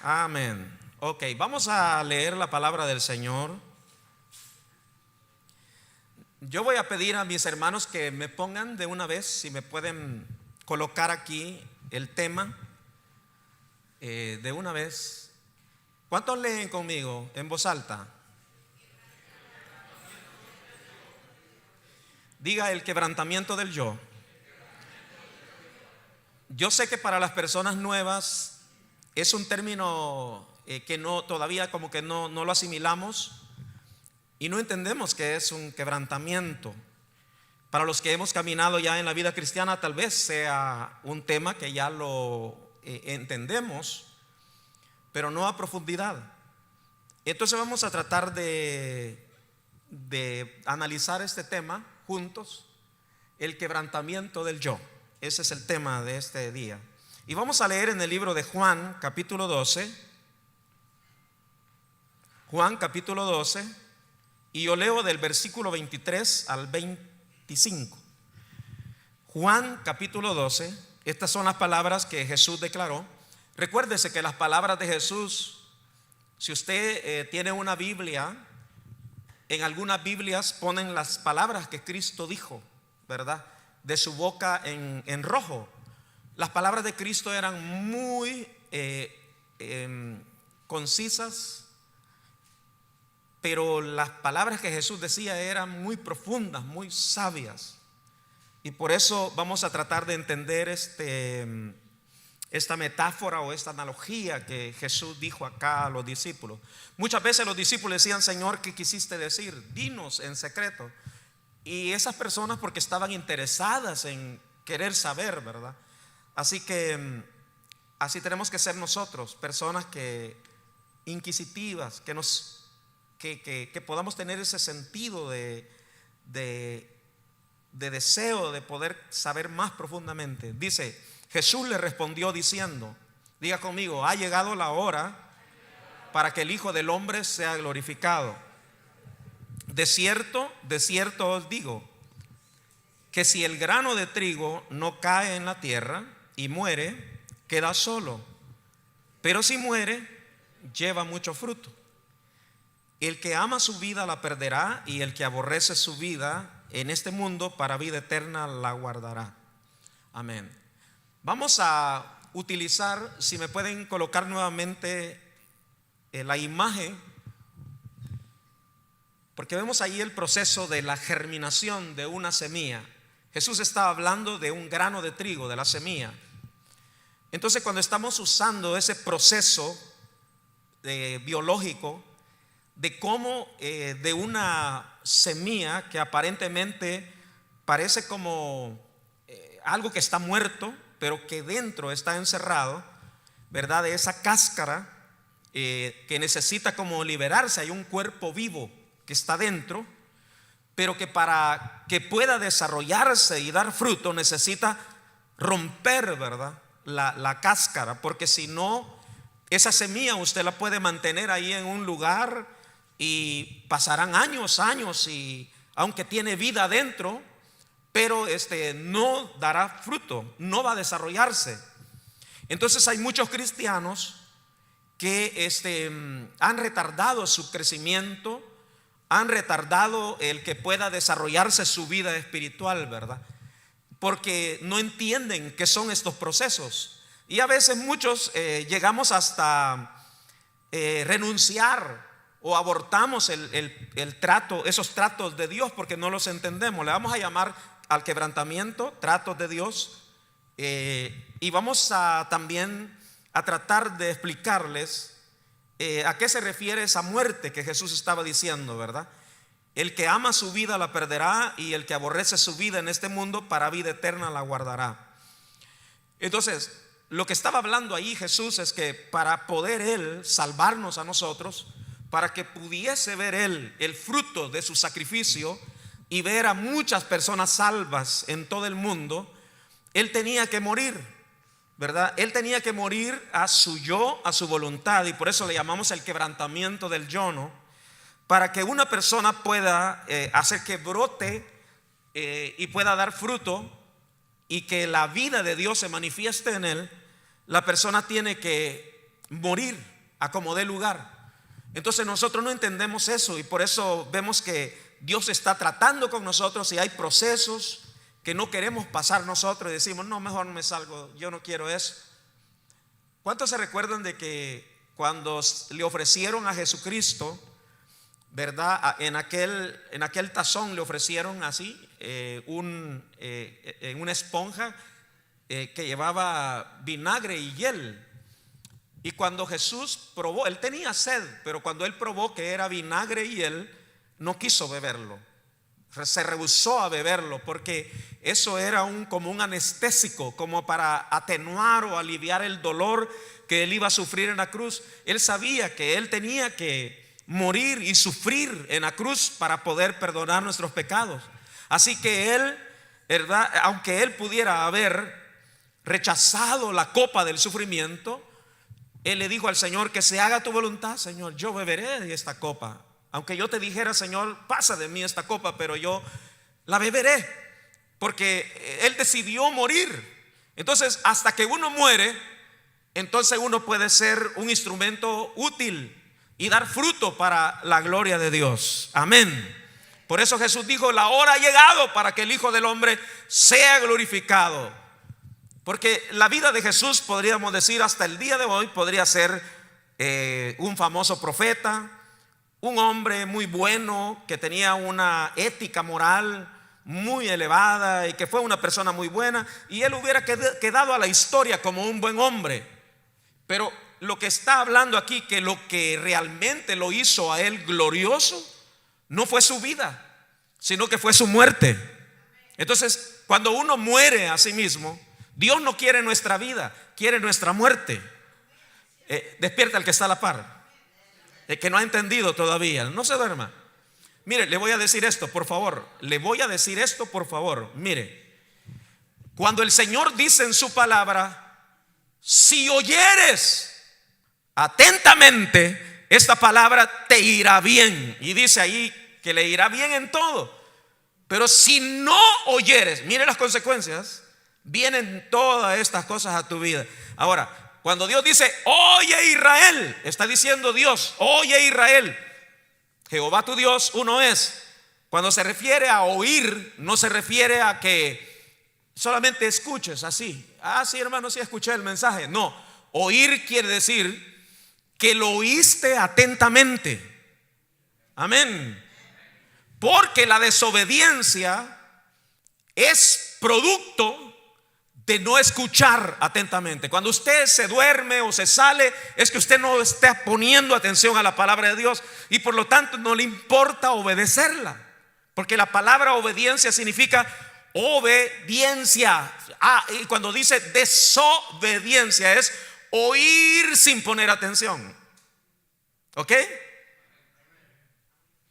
Amén. Ok, vamos a leer la palabra del Señor. Yo voy a pedir a mis hermanos que me pongan de una vez, si me pueden colocar aquí el tema de una vez. ¿Cuántos leen conmigo en voz alta? Diga: el quebrantamiento del yo. Yo sé que para las personas nuevas es un término que no, todavía como que no lo asimilamos y no entendemos que es un quebrantamiento. Para los que hemos caminado ya en la vida cristiana, tal vez sea un tema que ya lo entendemos, pero no a profundidad. Entonces vamos a tratar de analizar este tema juntos: el quebrantamiento del yo. Ese es el tema de este día. Y vamos a leer en el libro de Juan, capítulo 12. Juan, capítulo 12. Y yo leo del versículo 23 al 25. Juan, capítulo 12. Estas son las palabras que Jesús declaró. Recuérdese que las palabras de Jesús, si usted tiene una Biblia, en algunas Biblias ponen las palabras que Cristo dijo, ¿verdad? De su boca en rojo. Las palabras de Cristo eran muy concisas, pero las palabras que Jesús decía eran muy profundas, muy sabias. Y por eso vamos a tratar de entender esta metáfora o esta analogía que Jesús dijo acá a los discípulos. Muchas veces los discípulos decían: Señor, ¿qué quisiste decir? Dinos en secreto. Y esas personas, porque estaban interesadas en querer saber, ¿verdad? Así que así tenemos que ser nosotros, personas inquisitivas, que podamos tener ese sentido de deseo de poder saber más profundamente. Dice: Jesús le respondió diciendo, diga conmigo: ha llegado la hora para que el Hijo del Hombre sea glorificado. De cierto os digo, que si el grano de trigo no cae en la tierra y muere, queda solo, pero si muere, lleva mucho fruto. El que ama su vida la perderá, y el que aborrece su vida en este mundo para vida eterna la guardará. Amén. Vamos a utilizar, si me pueden colocar nuevamente la imagen, porque vemos ahí el proceso de la germinación de una semilla. Jesús estaba hablando de un grano de trigo, de la semilla. Entonces, cuando estamos usando ese proceso biológico, de cómo de una semilla que aparentemente parece como algo que está muerto, pero que dentro está encerrado, ¿verdad? De esa cáscara que necesita como liberarse. Hay un cuerpo vivo que está dentro, pero que para que pueda desarrollarse y dar fruto necesita romper, ¿verdad? La cáscara, porque si no, esa semilla usted la puede mantener ahí en un lugar y pasarán años, y aunque tiene vida adentro, pero no dará fruto, no va a desarrollarse. Entonces hay muchos cristianos que han retardado su crecimiento, han retardado el que pueda desarrollarse su vida espiritual, ¿verdad? Porque no entienden qué son estos procesos. Y a veces muchos llegamos hasta renunciar o abortamos el trato, esos tratos de Dios, porque no los entendemos. Le vamos a llamar al quebrantamiento tratos de Dios, y vamos también a tratar de explicarles a qué se refiere esa muerte que Jesús estaba diciendo, ¿verdad? El que ama su vida la perderá, y el que aborrece su vida en este mundo para vida eterna la guardará. Entonces, lo que estaba hablando ahí Jesús es que para poder Él salvarnos a nosotros, para que pudiese ver Él el fruto de su sacrificio y ver a muchas personas salvas en todo el mundo, Él tenía que morir, ¿verdad? Él tenía que morir a su yo, a su voluntad, y por eso le llamamos el quebrantamiento del yo, ¿no? Para que una persona pueda hacer que brote y pueda dar fruto, y que la vida de Dios se manifieste en él, la persona tiene que morir a como dé lugar. Entonces nosotros no entendemos eso, y por eso vemos que Dios está tratando con nosotros y hay procesos que no queremos pasar nosotros y decimos: no, mejor me salgo, yo no quiero eso. ¿Cuántos se recuerdan de que cuando le ofrecieron a Jesucristo, verdad, en aquel tazón le ofrecieron así una esponja que llevaba vinagre y hiel? Y cuando Jesús probó, él tenía sed, pero cuando él probó que era vinagre y hiel, no quiso beberlo, se rehusó a beberlo, porque eso era como un anestésico, como para atenuar o aliviar el dolor que él iba a sufrir en la cruz. Él sabía que él tenía que morir y sufrir en la cruz para poder perdonar nuestros pecados. Así que él, ¿verdad?, aunque él pudiera haber rechazado la copa del sufrimiento, él le dijo al Señor: que se haga tu voluntad, Señor, yo beberé de esta copa. Aunque yo te dijera: Señor, pasa de mí esta copa, pero yo la beberé, porque él decidió morir. Entonces, hasta que uno muere, entonces uno puede ser un instrumento útil y dar fruto para la gloria de Dios. Amén. Por eso Jesús dijo: la hora ha llegado para que el Hijo del Hombre sea glorificado. Porque la vida de Jesús, podríamos decir, hasta el día de hoy podría ser un famoso profeta, un hombre muy bueno que tenía una ética moral muy elevada y que fue una persona muy buena, y él hubiera quedado a la historia como un buen hombre. Pero lo que está hablando aquí, que lo que realmente lo hizo a él glorioso, no fue su vida, sino que fue su muerte. Entonces, cuando uno muere a sí mismo, Dios no quiere nuestra vida, quiere nuestra muerte. Despierta el que está a la par, el que no ha entendido todavía, no se duerma. Mire, le voy a decir esto, por favor. Mire, cuando el Señor dice en su palabra: si oyeres atentamente esta palabra, te irá bien. Y dice ahí que le irá bien en todo. Pero si no oyeres, mire las consecuencias. Vienen todas estas cosas a tu vida. Ahora, cuando Dios dice: oye Israel, está diciendo Dios: oye Israel, Jehová tu Dios uno es. Cuando se refiere a oír, no se refiere a que solamente escuches así: ah, sí, hermano, sí escuché el mensaje. No, oír quiere decir que lo oíste atentamente. Amén. Porque la desobediencia es producto de no escuchar atentamente. Cuando usted se duerme o se sale, es que usted no está poniendo atención a la palabra de Dios, y por lo tanto no le importa obedecerla. Porque la palabra obediencia significa obediencia. Y cuando dice desobediencia es oír sin poner atención. ¿Ok?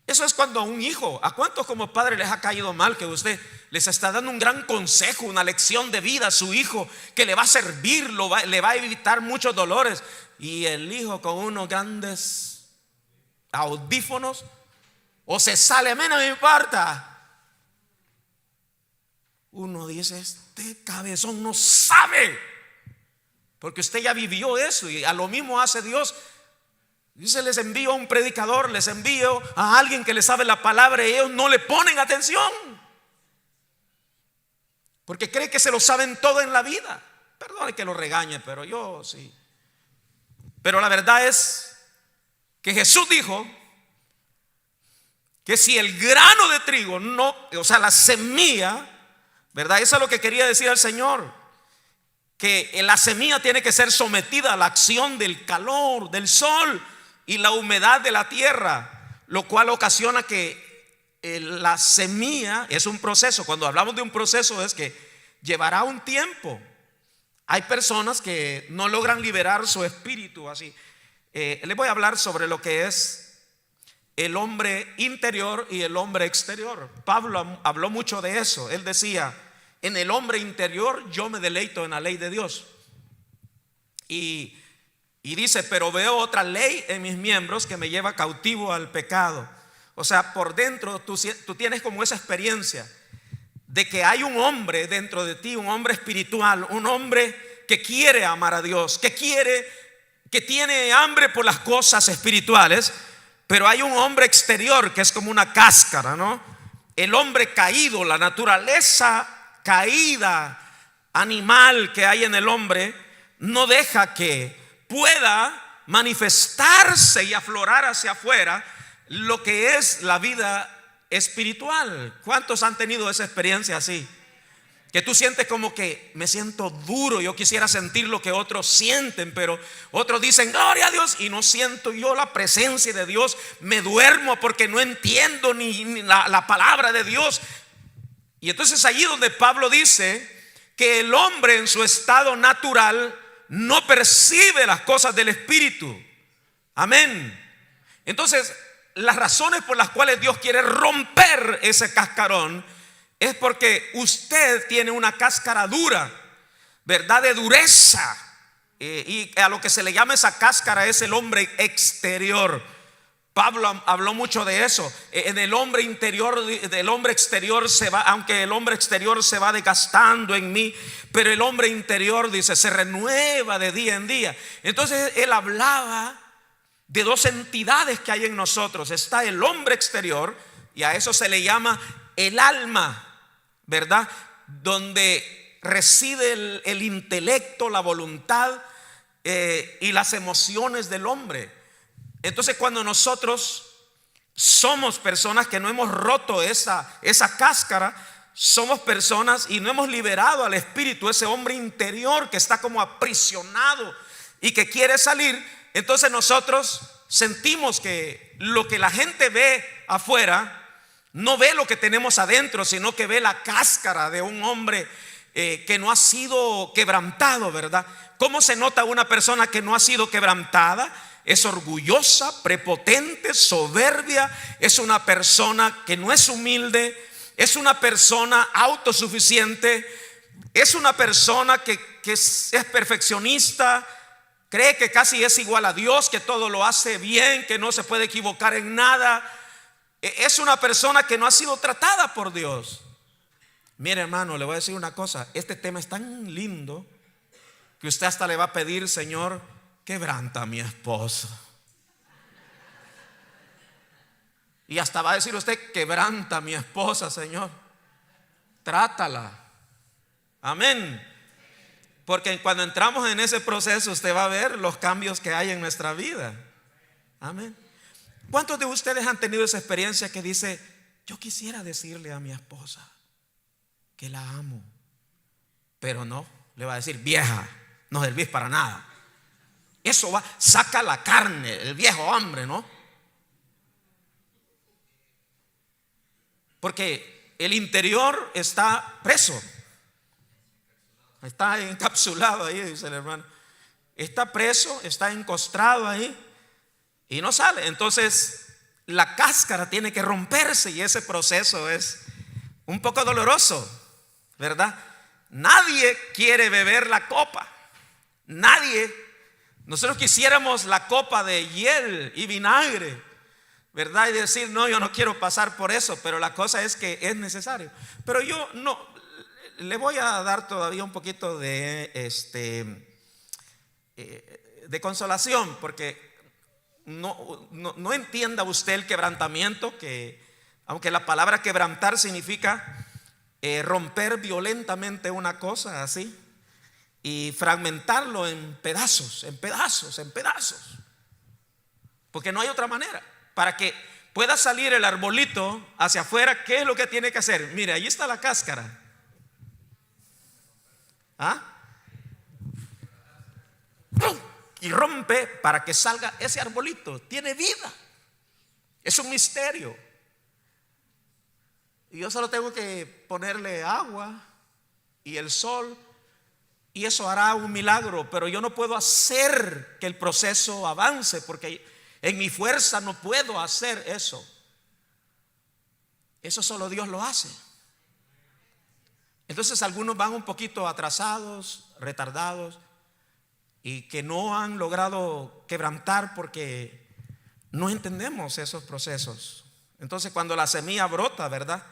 Eso es cuando a un hijo, ¿a cuántos como padre les ha caído mal que usted les está dando un gran consejo, una lección de vida a su hijo que le va a servir, le va a evitar muchos dolores? Y el hijo con unos grandes audífonos o se sale: menos me importa. Uno dice: este cabezón no sabe, porque usted ya vivió eso, y a lo mismo hace Dios. Dice: les envío a un predicador, les envío a alguien que le sabe la palabra, y ellos no le ponen atención porque creen que se lo saben todo en la vida. Perdone que lo regañe, pero yo sí. Pero la verdad es que Jesús dijo que si el grano de trigo no, o sea, la semilla, ¿verdad? Eso es lo que quería decir el Señor, que la semilla tiene que ser sometida a la acción del calor del sol y la humedad de la tierra, lo cual ocasiona que la semilla es un proceso. Cuando hablamos de un proceso es que llevará un tiempo. Hay personas que no logran liberar su espíritu así. Les voy a hablar sobre lo que es el hombre interior y el hombre exterior. Pablo habló mucho de eso. Él decía: en el hombre interior yo me deleito en la ley de Dios. Y dice: pero veo otra ley en mis miembros que me lleva cautivo al pecado. O sea, por dentro tú tienes como esa experiencia de que hay un hombre dentro de ti, un hombre espiritual, un hombre que quiere amar a Dios, que quiere que tiene hambre por las cosas espirituales, pero hay un hombre exterior que es como una cáscara, ¿no? El hombre caído, la naturaleza caída animal que hay en el hombre, no deja que pueda manifestarse y aflorar hacia afuera lo que es la vida espiritual. ¿Cuántos han tenido esa experiencia así? Que tú sientes como que me siento duro, yo quisiera sentir lo que otros sienten, pero otros dicen gloria a Dios y no siento yo la presencia de Dios, me duermo porque no entiendo ni la palabra de Dios. Y entonces allí donde Pablo dice que el hombre en su estado natural no percibe las cosas del Espíritu. Amén. Entonces, las razones por las cuales Dios quiere romper ese cascarón es porque usted tiene una cáscara dura, ¿verdad? De dureza. Y a lo que se le llama esa cáscara es el hombre exterior. Pablo habló mucho de eso. En el hombre interior, del hombre exterior se va, aunque el hombre exterior se va desgastando en mí, pero el hombre interior, dice, se renueva de día en día. Entonces él hablaba de dos entidades que hay en nosotros. Está el hombre exterior, y a eso se le llama el alma, ¿verdad? Donde reside el intelecto, la voluntad y las emociones del hombre. Entonces cuando nosotros somos personas que no hemos roto esa cáscara, somos personas y no hemos liberado al espíritu, ese hombre interior que está como aprisionado y que quiere salir. Entonces nosotros sentimos que lo que la gente ve afuera no ve lo que tenemos adentro, sino que ve la cáscara de un hombre que no ha sido quebrantado, ¿verdad? ¿Cómo se nota una persona que no ha sido quebrantada? Es orgullosa, prepotente, soberbia. Es una persona que no es humilde. Es una persona autosuficiente. Es una persona que es perfeccionista. Cree que casi es igual a Dios, que todo lo hace bien, que no se puede equivocar en nada. Es una persona que no ha sido tratada por Dios. Mire, hermano, le voy a decir una cosa. Este tema es tan lindo que usted hasta le va a pedir: Señor, quebranta a mi esposa. Y hasta va a decir usted: quebranta a mi esposa, Señor, trátala. Amén. Porque cuando entramos en ese proceso, usted va a ver los cambios que hay en nuestra vida. Amén. ¿Cuántos de ustedes han tenido esa experiencia que dice: yo quisiera decirle a mi esposa que la amo, pero no, le va a decir: vieja, no servís para nada? Eso va, saca la carne, el viejo hombre, ¿no? Porque el interior está preso, está encapsulado ahí, dice el hermano. Está preso, está encostrado ahí y no sale. Entonces la cáscara tiene que romperse, y ese proceso es un poco doloroso, ¿verdad? Nadie quiere beber la copa. Nadie. Nosotros quisiéramos la copa de hiel y vinagre, ¿verdad? Y decir: no, yo no quiero pasar por eso. Pero la cosa es que es necesario. Pero yo no, le voy a dar todavía un poquito de consolación, porque no entienda usted el quebrantamiento, que aunque la palabra quebrantar significa romper violentamente una cosa así y fragmentarlo en pedazos, en pedazos, en pedazos, porque no hay otra manera. Para que pueda salir el arbolito hacia afuera, ¿qué es lo que tiene que hacer? Mire, ahí está la cáscara. ¿Ah? Y rompe para que salga ese arbolito. Tiene vida. Es un misterio. Y yo solo tengo que ponerle agua y el sol, y eso hará un milagro. Pero yo no puedo hacer que el proceso avance, porque en mi fuerza no puedo hacer eso. Eso solo Dios lo hace. Entonces algunos van un poquito atrasados, retardados, y que no han logrado quebrantar porque no entendemos esos procesos. Entonces cuando la semilla brota, ¿verdad?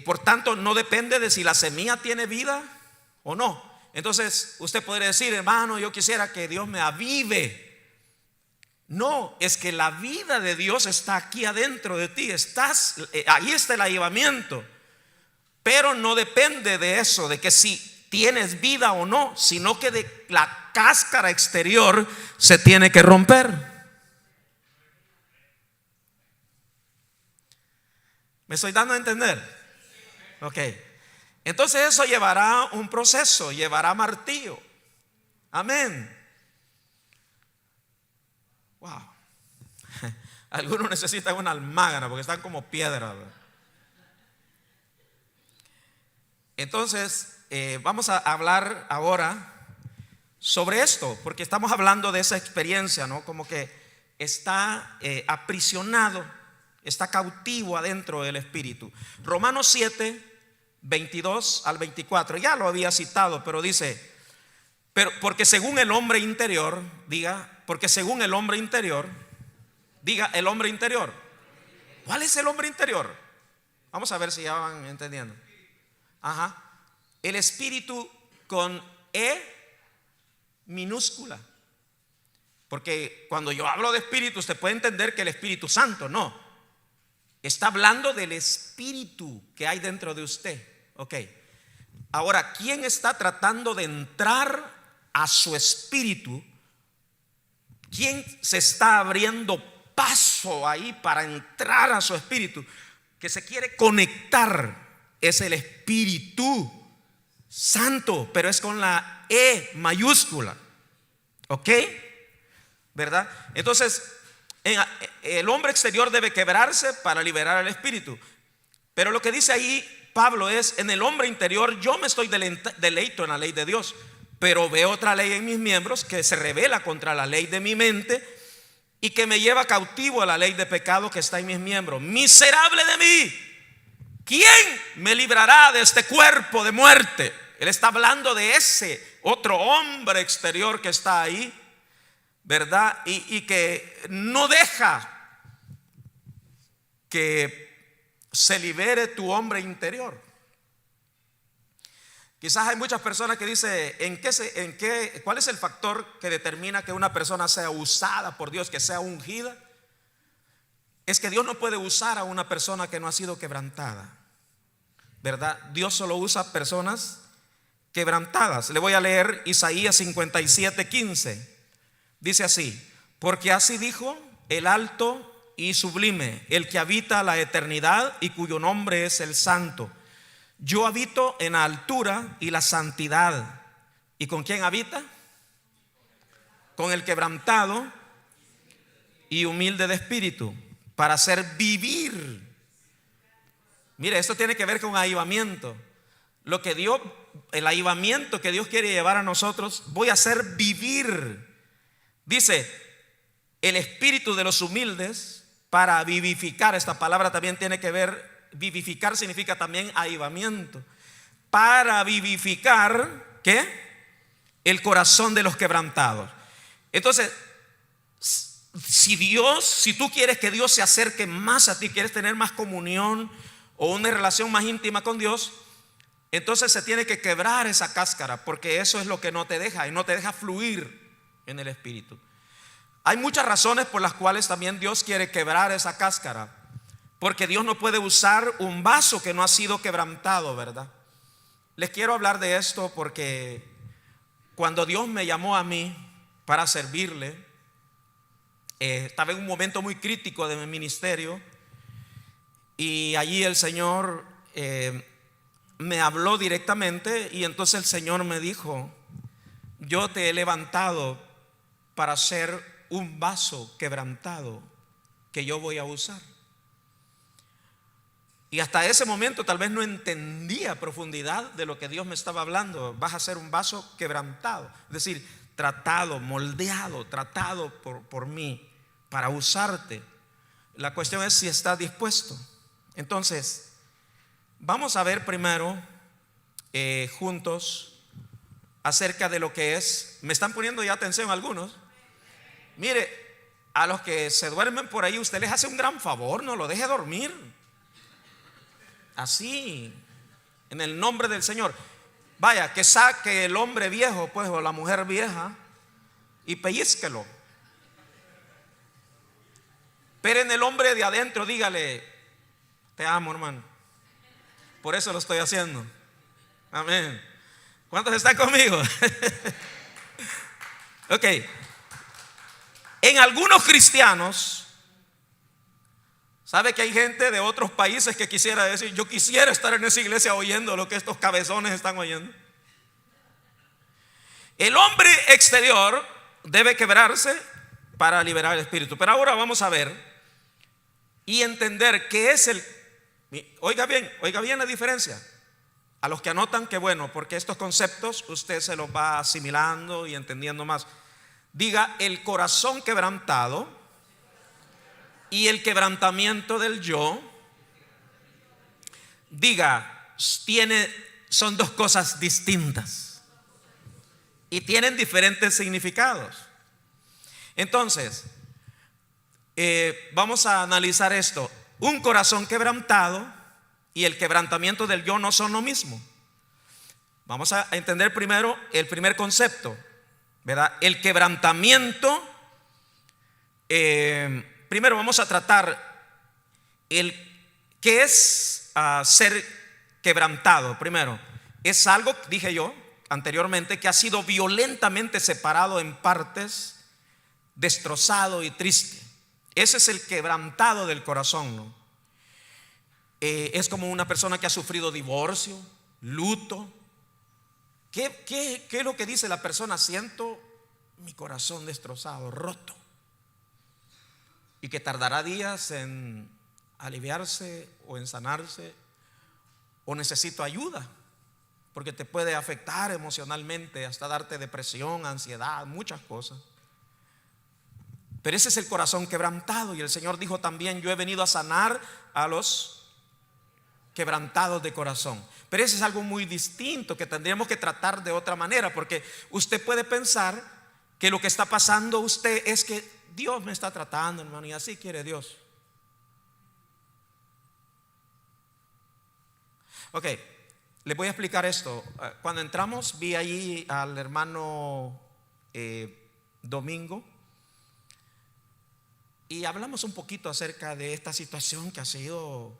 Por tanto, no depende de si la semilla tiene vida o no. Entonces usted podría decir, hermano, yo quisiera que Dios me avive. No, es que la vida de Dios está aquí adentro de ti. Ahí está el avivamiento. Pero no depende de eso, de que si tienes vida o no, sino que de la cáscara exterior se tiene que romper. ¿Me estoy dando a entender? Ok. Entonces eso llevará un proceso, llevará martillo. Amén. Wow. Algunos necesitan una almágara porque están como piedra. Entonces vamos a hablar ahora sobre esto, porque estamos hablando de esa experiencia, ¿no? Como que está aprisionado, está cautivo adentro del espíritu. Romanos 7, 22 al 24, ya lo había citado, pero dice, porque según el hombre interior, porque según el hombre interior, el hombre interior. ¿Cuál es el hombre interior? Vamos a ver si ya van entendiendo. Ajá. El espíritu con E minúscula. Porque cuando yo hablo de espíritu, usted puede entender que el Espíritu Santo, no. Está hablando del espíritu que hay dentro de usted. Ok. Ahora, ¿quién está tratando de entrar a su espíritu? ¿Quién se está abriendo paso ahí para entrar a su espíritu? Que se quiere conectar. Es el Espíritu Santo, pero es con la E mayúscula. ¿Ok? ¿Verdad? Entonces, el hombre exterior debe quebrarse para liberar al espíritu. Pero lo que dice ahí Pablo es: en el hombre interior yo me estoy deleito en la ley de Dios, pero veo otra ley en mis miembros que se revela contra la ley de mi mente y que me lleva cautivo a la ley de pecado que está en mis miembros. Miserable de mí, ¿quién me librará de este cuerpo de muerte? Él está hablando de ese otro hombre exterior que está ahí, ¿verdad? Y que no deja que se libere tu hombre interior. Quizás hay muchas personas que dicen, ¿cuál es el factor que determina que una persona sea usada por Dios, que sea ungida? Es que Dios no puede usar a una persona que no ha sido quebrantada, ¿verdad? Dios solo usa personas quebrantadas. Le voy a leer Isaías 57:15. Dice así: porque así dijo el alto y sublime, el que habita la eternidad y cuyo nombre es el Santo. Yo habito en la altura y la santidad. ¿Y con quién habita? Con el quebrantado y humilde de espíritu, para hacer vivir. Mire, esto tiene que ver con avivamiento. El avivamiento que Dios quiere llevar a nosotros, voy a hacer vivir. Dice, el espíritu de los humildes para vivificar. Esta palabra también tiene que ver, vivificar significa también avivamiento. Para vivificar, ¿qué? El corazón de los quebrantados. Entonces, si tú quieres que Dios se acerque más a ti, quieres tener más comunión o una relación más íntima con Dios, entonces se tiene que quebrar esa cáscara, porque eso es lo que no te deja, y no te deja fluir en el espíritu. Hay muchas razones por las cuales también Dios quiere quebrar esa cáscara, porque Dios no puede usar un vaso que no ha sido quebrantado, ¿verdad? Les quiero hablar de esto porque cuando Dios me llamó a mí para servirle, estaba en un momento muy crítico de mi ministerio, y allí el Señor me habló directamente, y entonces el Señor me dijo: yo te he levantado para ser un vaso quebrantado que yo voy a usar. Y hasta ese momento tal vez no entendía a profundidad de lo que Dios me estaba hablando. Vas a ser un vaso quebrantado, es decir, tratado, moldeado, tratado por mí para usarte. La cuestión es si estás dispuesto. Entonces, vamos a ver primero juntos acerca de lo que es. ¿Me están poniendo ya atención algunos? Mire, a los que se duermen por ahí, usted les hace un gran favor, no lo deje dormir. Así, en el nombre del Señor. Vaya, que saque el hombre viejo, pues, o la mujer vieja, y pellizquelo. Pero en el hombre de adentro, dígale: te amo, hermano. Por eso lo estoy haciendo. Amén. ¿Cuántos están conmigo? Ok. En algunos cristianos, ¿sabe que hay gente de otros países que quisiera decir: yo quisiera estar en esa iglesia oyendo lo que estos cabezones están oyendo? El hombre exterior debe quebrarse para liberar el espíritu. Pero ahora vamos a ver y entender qué es el... Oiga bien la diferencia. A los que anotan, qué bueno, porque estos conceptos usted se los va asimilando y entendiendo más. Diga: el corazón quebrantado y el quebrantamiento del yo. Diga: son dos cosas distintas y tienen diferentes significados. Entonces, vamos a analizar esto. Un corazón quebrantado y el quebrantamiento del yo no son lo mismo. Vamos a entender primero el primer concepto, ¿verdad? El quebrantamiento. Primero vamos a tratar qué es ser quebrantado. Primero, es algo, dije yo anteriormente, que ha sido violentamente separado en partes, destrozado y triste. Ese es el quebrantado del corazón, ¿no? Es como una persona que ha sufrido divorcio, luto. ¿Qué es lo que dice la persona? Siento mi corazón destrozado, roto, y que tardará días en aliviarse o en sanarse, o necesito ayuda, porque te puede afectar emocionalmente, hasta darte depresión, ansiedad, muchas cosas. Pero ese es el corazón quebrantado. Y el Señor dijo también: yo he venido a sanar a los quebrantados de corazón. Pero ese es algo muy distinto que tendríamos que tratar de otra manera, porque usted puede pensar que lo que está pasando usted es que Dios me está tratando, hermano, y así quiere Dios. Ok, les voy a explicar esto. Cuando entramos, vi allí al hermano Domingo, y hablamos un poquito acerca de esta situación que ha sido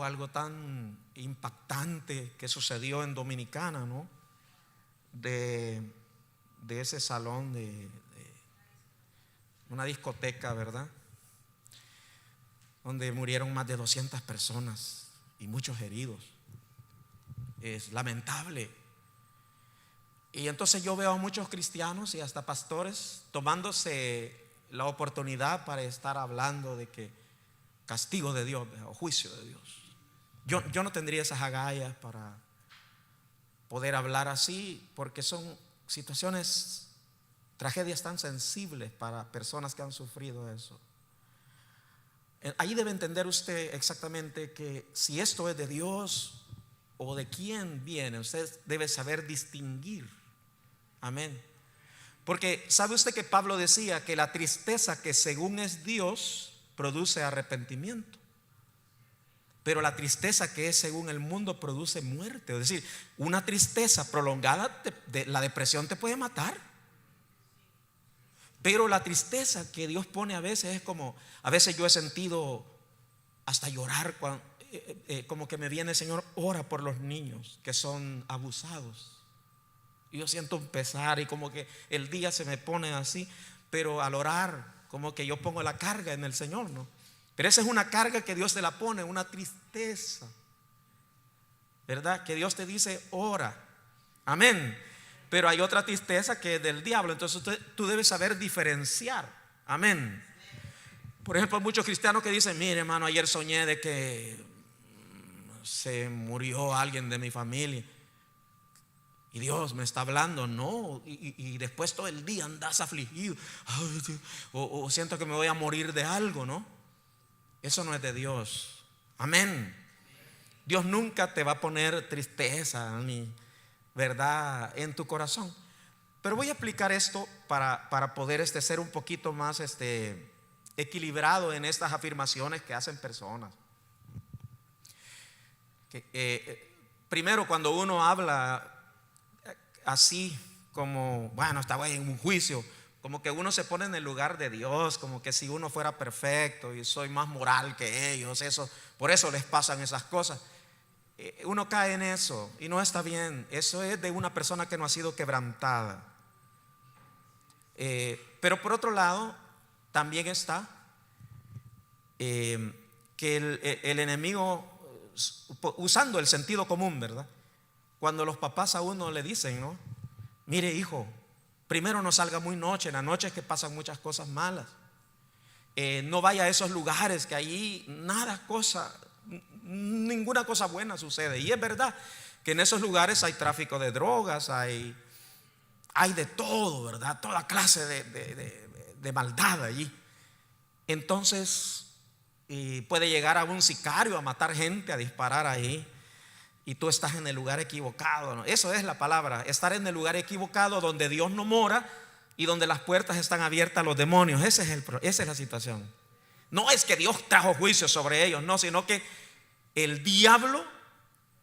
algo tan impactante que sucedió en Dominicana, ¿no? De ese salón de una discoteca, ¿verdad? Donde murieron más de 200 personas y muchos heridos. Es lamentable. Y entonces yo veo a muchos cristianos y hasta pastores tomándose la oportunidad para estar hablando de que castigo de Dios o juicio de Dios. Yo no tendría esas agallas para poder hablar así, porque son situaciones, tragedias tan sensibles para personas que han sufrido eso. Ahí debe entender usted exactamente que si esto es de Dios o de quién viene, usted debe saber distinguir. Amén. Porque ¿sabe usted que Pablo decía que la tristeza que según es Dios produce arrepentimiento, pero la tristeza que es según el mundo produce muerte? Es decir, una tristeza prolongada, la depresión te puede matar. Pero la tristeza que Dios pone a veces es como, a veces yo he sentido hasta llorar como que me viene: Señor, ora por los niños que son abusados. Y yo siento un pesar y como que el día se me pone así, pero al orar como que yo pongo la carga en el Señor, ¿no? Pero esa es una carga que Dios te la pone, una tristeza, ¿verdad? Que Dios te dice: ora. Amén. Pero hay otra tristeza que es del diablo. Entonces tú debes saber diferenciar. Amén. Por ejemplo, hay muchos cristianos que dicen: mire, hermano, ayer soñé de que se murió alguien de mi familia y Dios me está hablando. No, y después todo el día andas afligido, o siento que me voy a morir de algo, ¿no? Eso no es de Dios. Amén. Dios nunca te va a poner tristeza ni, ¿verdad?, en tu corazón. Pero voy a explicar esto para poder ser un poquito más equilibrado en estas afirmaciones que hacen personas. primero cuando uno habla así como, bueno, estaba en un juicio, como que uno se pone en el lugar de Dios, como que si uno fuera perfecto y soy más moral que ellos, eso, por eso les pasan esas cosas. Uno cae en eso y no está bien. Eso es de una persona que no ha sido quebrantada. Pero por otro lado, también está que el enemigo, usando el sentido común, ¿verdad? Cuando los papás a uno le dicen, ¿no? Mire, hijo, primero no salga muy noche, en la noche es que pasan muchas cosas malas. No vaya a esos lugares que allí ninguna cosa buena sucede. Y es verdad que en esos lugares hay tráfico de drogas, hay de todo, ¿verdad? Toda clase de maldad allí. Entonces puede llegar a un sicario a matar gente, a disparar ahí, y tú estás en el lugar equivocado, ¿no? Eso es la palabra, estar en el lugar equivocado donde Dios no mora y donde las puertas están abiertas a los demonios. Esa es la situación. No es que Dios trajo juicio sobre ellos, no, sino que el diablo,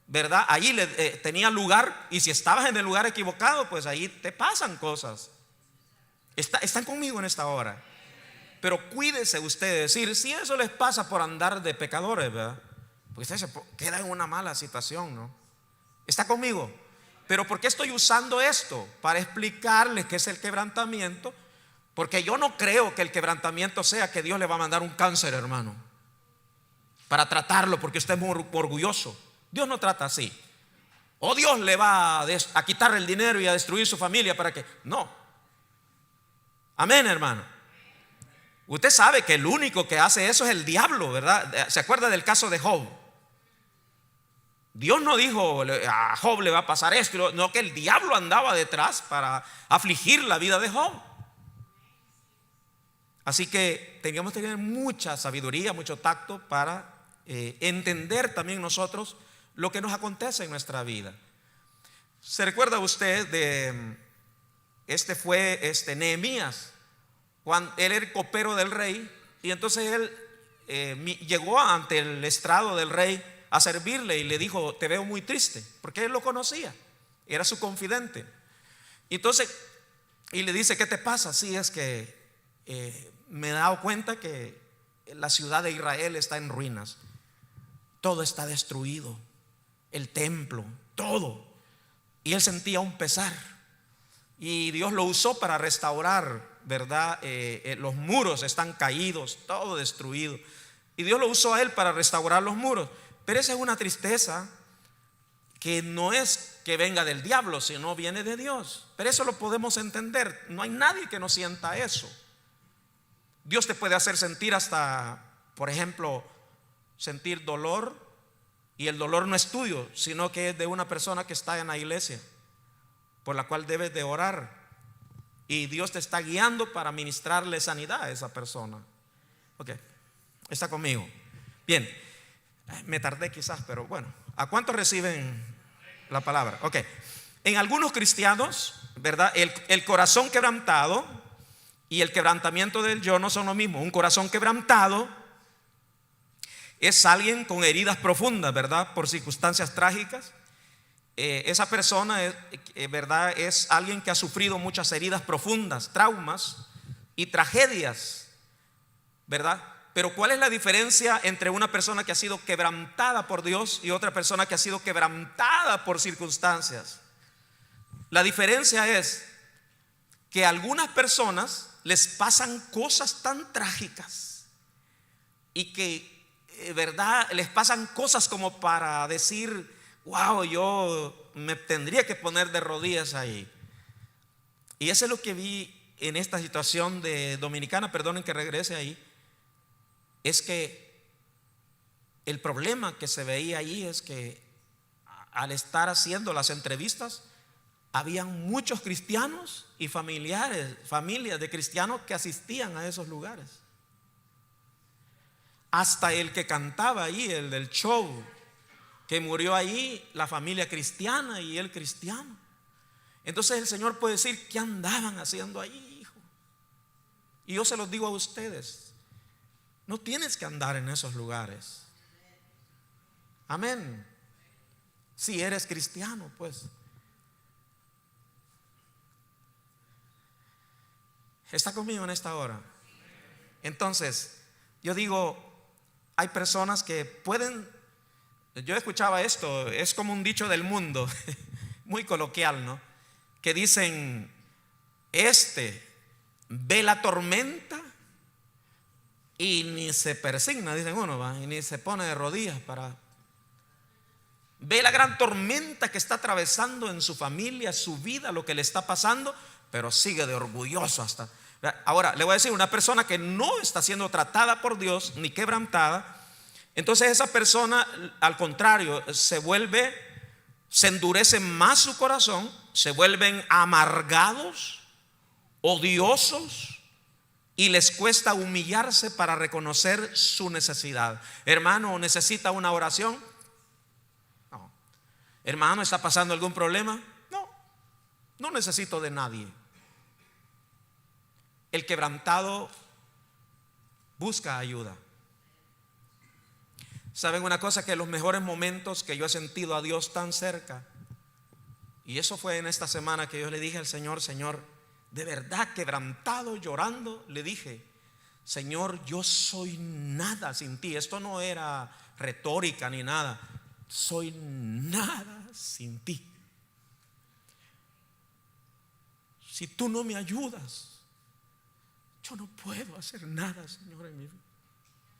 ¿verdad? Allí tenía lugar, y si estabas en el lugar equivocado, pues ahí te pasan cosas. Están conmigo en esta hora. Pero cuídese usted de decir, si eso les pasa por andar de pecadores, ¿verdad? Porque usted se queda en una mala situación, ¿no? ¿Está conmigo? Pero ¿por qué estoy usando esto? Para explicarles qué es el quebrantamiento. Porque yo no creo que el quebrantamiento sea que Dios le va a mandar un cáncer, hermano, para tratarlo porque usted es muy orgulloso. Dios no trata así. O Dios le va a quitar el dinero y a destruir su familia para que... No. Amén, hermano. Usted sabe que el único que hace eso es el diablo, ¿verdad? ¿Se acuerda del caso de Job? Dios no dijo a Job le va a pasar esto, no, que el diablo andaba detrás para afligir la vida de Job. Así que tenemos que tener mucha sabiduría, mucho tacto para entender también nosotros lo que nos acontece en nuestra vida. ¿Se recuerda usted de Nehemías? Cuando él era el copero del rey, y entonces él llegó ante el estrado del rey a servirle y le dijo: te veo muy triste, porque él lo conocía, era su confidente. Y entonces, y le dice: ¿qué te pasa? Sí, es que me he dado cuenta que la ciudad de Israel está en ruinas, todo está destruido, el templo, todo. Y él sentía un pesar, y Dios lo usó para restaurar, ¿verdad? Los muros están caídos, todo destruido, y Dios lo usó a él para restaurar los muros. Pero esa es una tristeza que no es que venga del diablo, sino viene de Dios. Pero eso lo podemos entender. No hay nadie que no sienta eso. Dios te puede hacer sentir hasta, por ejemplo, sentir dolor, y el dolor no es tuyo, sino que es de una persona que está en la iglesia, por la cual debes de orar, y Dios te está guiando para ministrarle sanidad a esa persona. Ok, está conmigo. Bien, me tardé quizás, pero bueno, ¿a cuántos reciben la palabra? Ok, en algunos cristianos, ¿verdad? El corazón quebrantado y el quebrantamiento del yo no son lo mismo. Un corazón quebrantado es alguien con heridas profundas, ¿verdad? Por circunstancias trágicas. Esa persona ¿verdad? Es alguien que ha sufrido muchas heridas profundas, traumas y tragedias, ¿verdad? Pero ¿cuál es la diferencia entre una persona que ha sido quebrantada por Dios y otra persona que ha sido quebrantada por circunstancias? La diferencia es que a algunas personas les pasan cosas tan trágicas y que, ¿verdad? Les pasan cosas como para decir: wow, yo me tendría que poner de rodillas ahí. Y eso es lo que vi en esta situación de Dominicana. Perdonen que regrese ahí. Es que el problema que se veía ahí es que al estar haciendo las entrevistas, habían muchos cristianos y familias de cristianos que asistían a esos lugares. Hasta el que cantaba ahí, el del show, que murió ahí, la familia cristiana y él cristiano. Entonces el Señor puede decir: ¿qué andaban haciendo ahí, hijo? Y yo se los digo a ustedes: no tienes que andar en esos lugares. Amén. si eres cristiano, pues. ¿Está conmigo en esta hora? Entonces, yo digo, hay personas que pueden, yo escuchaba esto, es como un dicho del mundo, muy coloquial, ¿no? Que dicen, ve la tormenta y ni se persigna, dicen uno, ¿va? Y ni se pone de rodillas ve la gran tormenta que está atravesando en su familia, su vida, lo que le está pasando, pero sigue de orgulloso hasta. Ahora, le voy a decir, una persona que no está siendo tratada por Dios ni quebrantada, entonces esa persona, al contrario, se endurece más su corazón, se vuelven amargados, odiosos, y les cuesta humillarse para reconocer su necesidad. Hermano, ¿necesita una oración? No. Hermano, ¿está pasando algún problema? No necesito de nadie. El quebrantado busca ayuda. ¿Saben una cosa? Que los mejores momentos que yo he sentido a Dios tan cerca, y eso fue en esta semana que yo le dije al Señor, Señor, de verdad quebrantado, llorando, le dije, Señor, yo soy nada sin ti. Esto no era retórica ni nada. Soy nada sin ti. Si tú no me ayudas, yo no puedo hacer nada, Señor, en mi vida.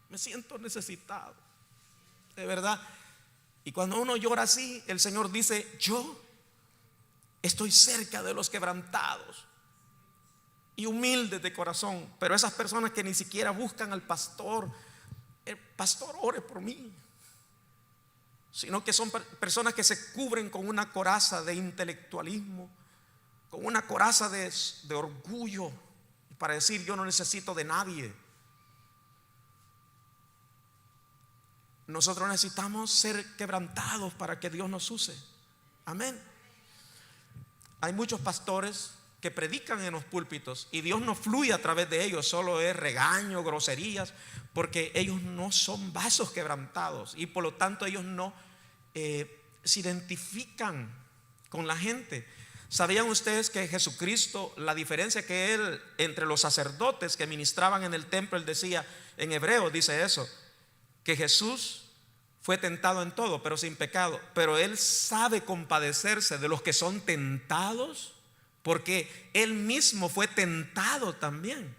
Me siento necesitado, de verdad. Y cuando uno llora así, el Señor dice, yo estoy cerca de los quebrantados y humildes de corazón. Pero esas personas que ni siquiera buscan al pastor, el pastor ore por mí, sino que son personas que se cubren con una coraza de intelectualismo, con una coraza de orgullo, para decir yo no necesito de nadie. Nosotros necesitamos ser quebrantados para que Dios nos use. Amén. Hay muchos pastores que predican en los púlpitos y Dios no fluye a través de ellos, solo es regaño, groserías, porque ellos no son vasos quebrantados y por lo tanto ellos no se identifican con la gente. ¿Sabían ustedes que Jesucristo, la diferencia que Él entre los sacerdotes que ministraban en el templo, Él decía, en hebreo dice eso, que Jesús fue tentado en todo, pero sin pecado, pero Él sabe compadecerse de los que son tentados, porque Él mismo fue tentado también.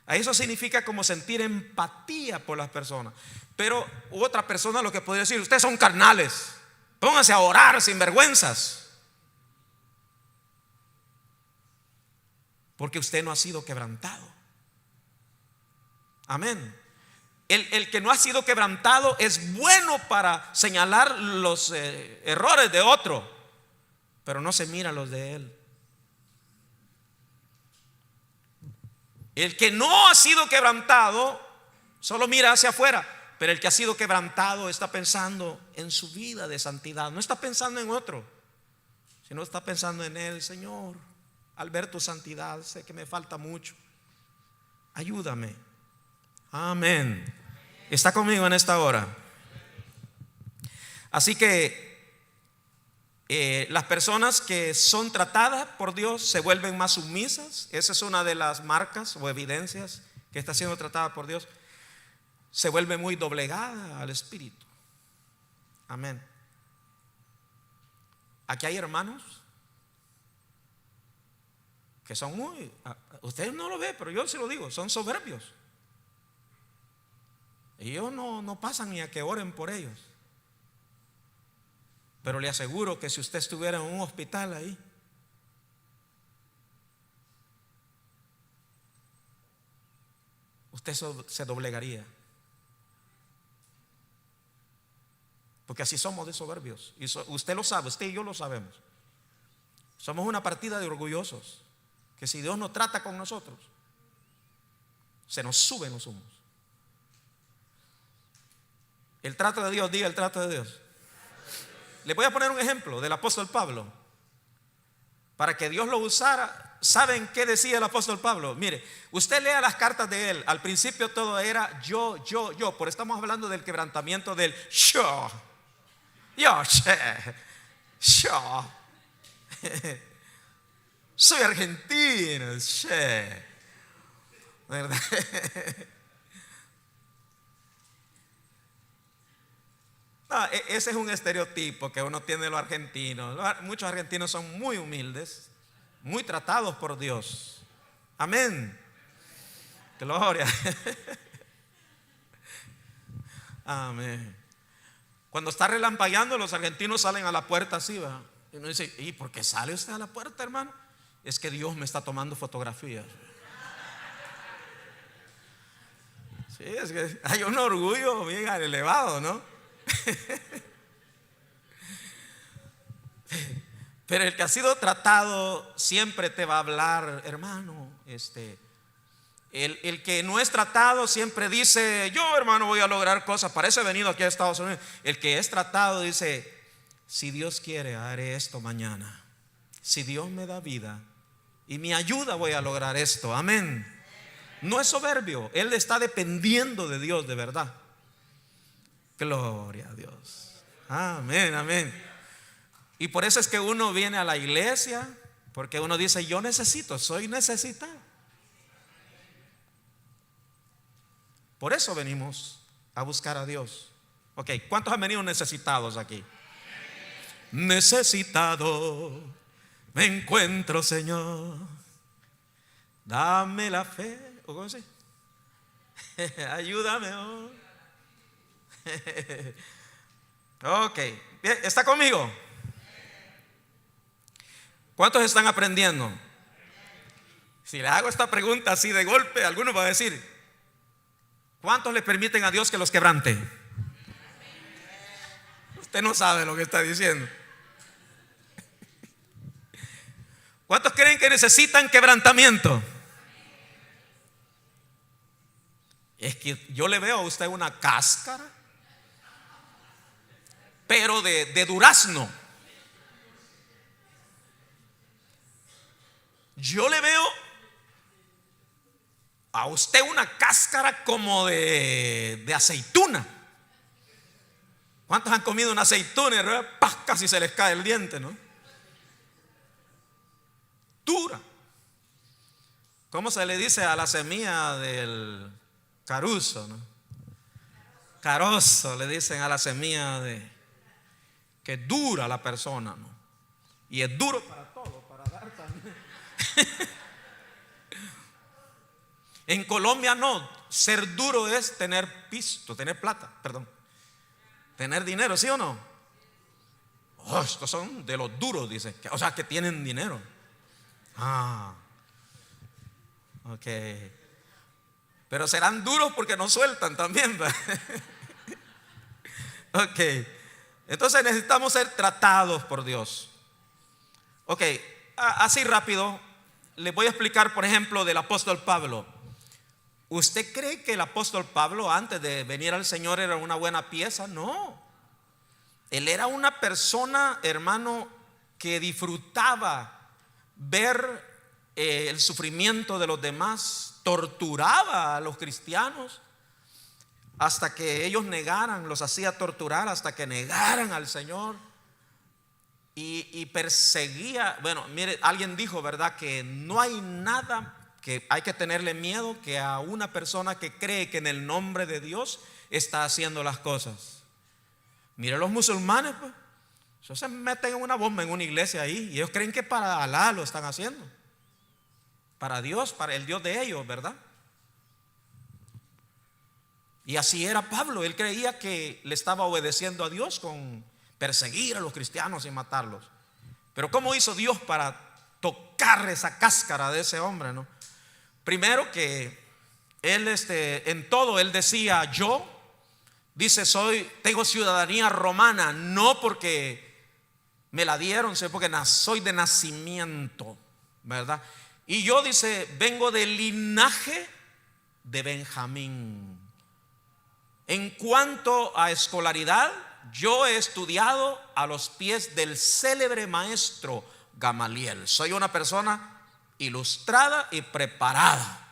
Eso significa como sentir empatía por las personas. Pero otra persona lo que podría decir, ustedes son carnales, pónganse a orar sin vergüenzas, porque usted no ha sido quebrantado. Amén. El que no ha sido quebrantado es bueno para señalar los errores de otro, pero no se mira los de él. El que no ha sido quebrantado solo mira hacia afuera, pero el que ha sido quebrantado está pensando en su vida de santidad. No está pensando en otro, sino está pensando en él. Señor, al ver tu santidad, sé que me falta mucho, ayúdame. Amén. ¿Está conmigo en esta hora? Así que las personas que son tratadas por Dios se vuelven más sumisas. Esa es una de las marcas o evidencias que está siendo tratada por Dios. Se vuelve muy doblegada al Espíritu. Amén. Aquí hay hermanos que son muy, ustedes no lo ven, pero yo se lo digo, son soberbios. Ellos no pasan ni a que oren por ellos. Pero le aseguro que si usted estuviera en un hospital ahí, usted se doblegaría. Porque así somos de soberbios. Y usted lo sabe, usted y yo lo sabemos. Somos una partida de orgullosos, que si Dios no trata con nosotros, se nos suben los humos. El trato de Dios, diga el trato de Dios. Les voy a poner un ejemplo del apóstol Pablo. Para que Dios lo usara, ¿saben qué decía el apóstol Pablo? Mire, usted lea las cartas de él. Al principio todo era yo. Por estamos hablando del quebrantamiento del yo. Yo soy argentino, che, ¿verdad? No, ese es un estereotipo que uno tiene de los argentinos. Muchos argentinos son muy humildes, muy tratados por Dios. Amén. Gloria. Amén. Cuando está relampagueando, los argentinos salen a la puerta así, ¿verdad? Y uno dice: ¿y por qué sale usted a la puerta, hermano? Es que Dios me está tomando fotografías. Sí, es que hay un orgullo bien elevado, ¿no? Pero el que ha sido tratado siempre te va a hablar, hermano. El que no es tratado siempre dice: yo, hermano, voy a lograr cosas. Para eso he venido aquí a Estados Unidos. El que es tratado dice: si Dios quiere, haré esto mañana. Si Dios me da vida y me ayuda, voy a lograr esto. Amén. No es soberbio, él está dependiendo de Dios de verdad. Gloria a Dios. Amén, amén. Y por eso es que uno viene a la iglesia, porque uno dice: yo necesito, soy necesitado. Por eso venimos a buscar a Dios. Ok, ¿cuántos han venido necesitados aquí? Necesitado me encuentro, Señor, dame la fe. ¿O cómo se? Ayúdame hoy. Ok, bien, ¿está conmigo? ¿Cuántos están aprendiendo? Si le hago esta pregunta así de golpe, alguno va a decir: ¿cuántos le permiten a Dios que los quebrante? Usted no sabe lo que está diciendo. ¿Cuántos creen que necesitan quebrantamiento? Es que yo le veo a usted una cáscara, pero de durazno. Yo le veo a usted una cáscara como de aceituna. ¿Cuántos han comido una aceituna y casi se les cae el diente, no? Dura. ¿Cómo se le dice a la semilla del caruzo, no? Carozo le dicen a la semilla de que dura la persona, ¿no? Y es duro para todo, para dar también. En Colombia no, ser duro es tener pisto, tener plata, perdón, tener dinero, ¿sí o no? Oh, estos son de los duros, dice, o sea, que tienen dinero. Ah, ok. Pero serán duros porque no sueltan también, ¿verdad? Ok. Entonces necesitamos ser tratados por Dios. Ok, así rápido les voy a explicar, por ejemplo, del apóstol Pablo. ¿Usted cree que el apóstol Pablo antes de venir al Señor era una buena pieza? No. Él era una persona, hermano, que disfrutaba ver el sufrimiento de los demás, torturaba a los cristianos hasta que ellos negaran, los hacía torturar hasta que negaran al Señor, y perseguía. Bueno, mire, alguien dijo, ¿verdad?, que no hay nada que hay que tenerle miedo que a una persona que cree que en el nombre de Dios está haciendo las cosas. Mire, los musulmanes, pues, ellos se meten en una bomba en una iglesia ahí y ellos creen que para Alá lo están haciendo, para Dios, para el Dios de ellos, ¿verdad? Y así era Pablo. Él creía que le estaba obedeciendo a Dios con perseguir a los cristianos y matarlos. Pero ¿cómo hizo Dios para tocar esa cáscara de ese hombre, no? Primero que él en todo él decía: yo, dice, tengo ciudadanía romana, no porque me la dieron, sino porque soy de nacimiento, ¿verdad? Y yo, dice, vengo del linaje de Benjamín. En cuanto a escolaridad, yo he estudiado a los pies del célebre maestro Gamaliel. Soy una persona ilustrada y preparada.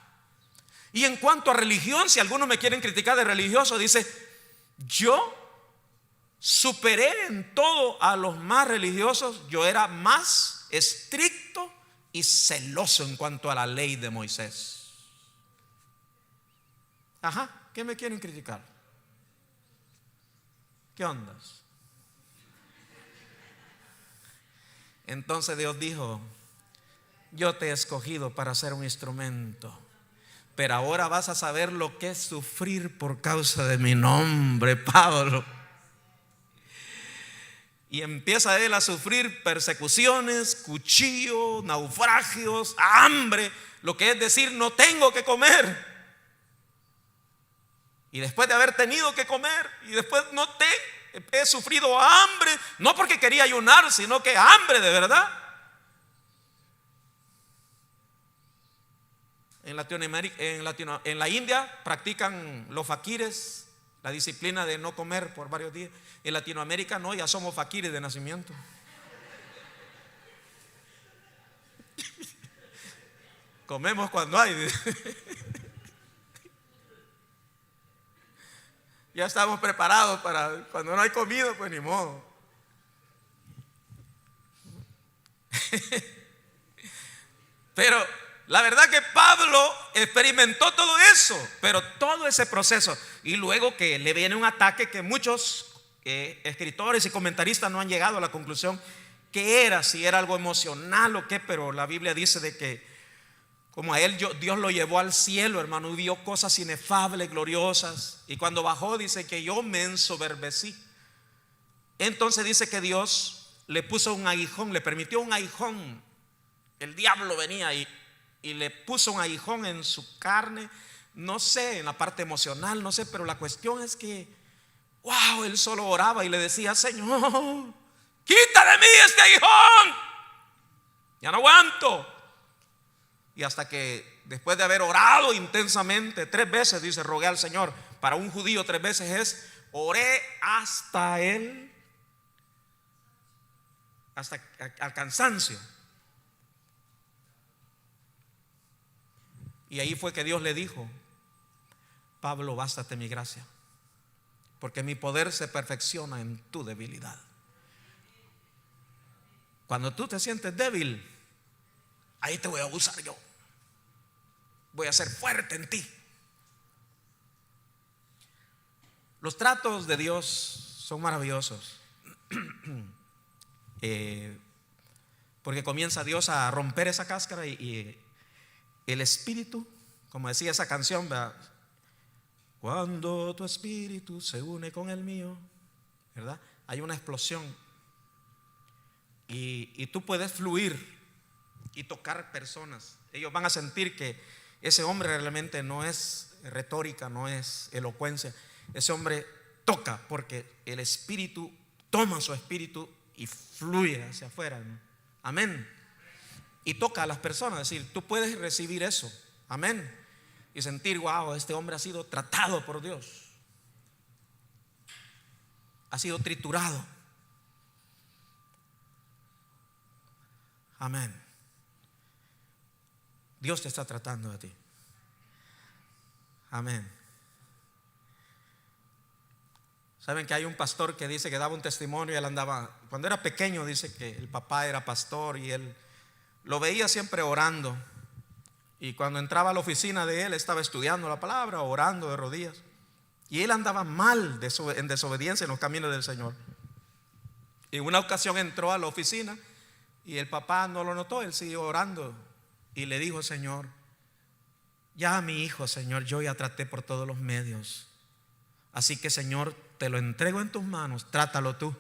Y en cuanto a religión, si algunos me quieren criticar de religioso, dice: yo superé en todo a los más religiosos. Yo era más estricto y celoso en cuanto a la ley de Moisés. Ajá, ¿qué me quieren criticar? ¿Qué ondas? Entonces Dios dijo: yo te he escogido para ser un instrumento, pero ahora vas a saber lo que es sufrir por causa de mi nombre, Pablo. Y empieza él a sufrir persecuciones, cuchillos, naufragios, hambre, lo que es decir, no tengo que comer. Y después de haber tenido que comer, y después he sufrido hambre, no porque quería ayunar, sino que hambre de verdad. En la India practican los faquires la disciplina de no comer por varios días. En Latinoamérica no, ya somos faquires de nacimiento. Comemos cuando hay. Ya estamos preparados para cuando no hay comida, pues ni modo. Pero la verdad que Pablo experimentó todo eso, pero todo ese proceso, y luego que le viene un ataque que muchos escritores y comentaristas no han llegado a la conclusión que era, si era algo emocional o qué, pero la Biblia dice de que como a él Dios lo llevó al cielo, hermano, y vio cosas inefables, gloriosas, y cuando bajó dice que yo me ensoberbecí. Entonces dice que Dios le puso un aguijón, le permitió un aguijón. El diablo venía y le puso un aguijón en su carne, no sé, en la parte emocional, no sé, pero la cuestión es que, wow, él solo oraba y le decía: Señor, quita de mí este aguijón, ya no aguanto. Y hasta que después de haber orado intensamente 3 veces, dice, rogué al Señor. Para un judío 3 veces es: oré hasta él, hasta al cansancio. Y ahí fue que Dios le dijo: Pablo, bástate mi gracia, porque mi poder se perfecciona en tu debilidad. Cuando tú te sientes débil, ahí te voy a usar yo. Voy a ser fuerte en ti. Los tratos de Dios son maravillosos. Porque comienza Dios a romper esa cáscara y el espíritu, como decía esa canción, ¿verdad? Cuando tu espíritu se une con el mío, ¿verdad? Hay una explosión y tú puedes fluir y tocar personas. Ellos van a sentir que ese hombre realmente no es retórica, no es elocuencia. Ese hombre toca porque el espíritu toma su espíritu y fluye hacia afuera, ¿no? Amén. Y toca a las personas, es decir, tú puedes recibir eso, amén, y sentir: wow, este hombre ha sido tratado por Dios, ha sido triturado. Amén. Dios te está tratando a ti. Amén. Saben que hay un pastor que dice que daba un testimonio y él andaba, cuando era pequeño, dice que el papá era pastor y él lo veía siempre orando. Y cuando entraba a la oficina de él, estaba estudiando la palabra, orando de rodillas. Y él andaba mal en desobediencia en los caminos del Señor. Y una ocasión entró a la oficina y el papá no lo notó, él siguió orando. Y le dijo: Señor, ya a mi hijo, Señor, yo ya traté por todos los medios. Así que, Señor, te lo entrego en tus manos, trátalo tú.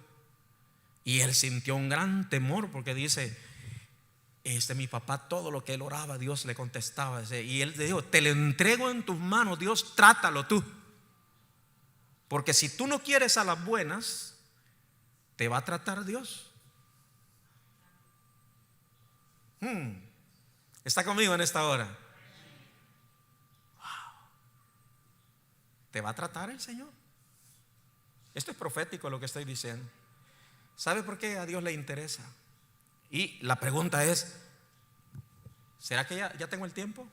Y él sintió un gran temor porque dice: mi papá, todo lo que él oraba, Dios le contestaba. Y él le dijo: te lo entrego en tus manos, Dios, trátalo tú. Porque si tú no quieres a las buenas, te va a tratar Dios. ¿Está conmigo en esta hora? Wow. Te va a tratar el Señor. Esto es profético lo que estoy diciendo. ¿Sabe por qué a Dios le interesa? Y la pregunta es: ¿será que ya tengo el tiempo?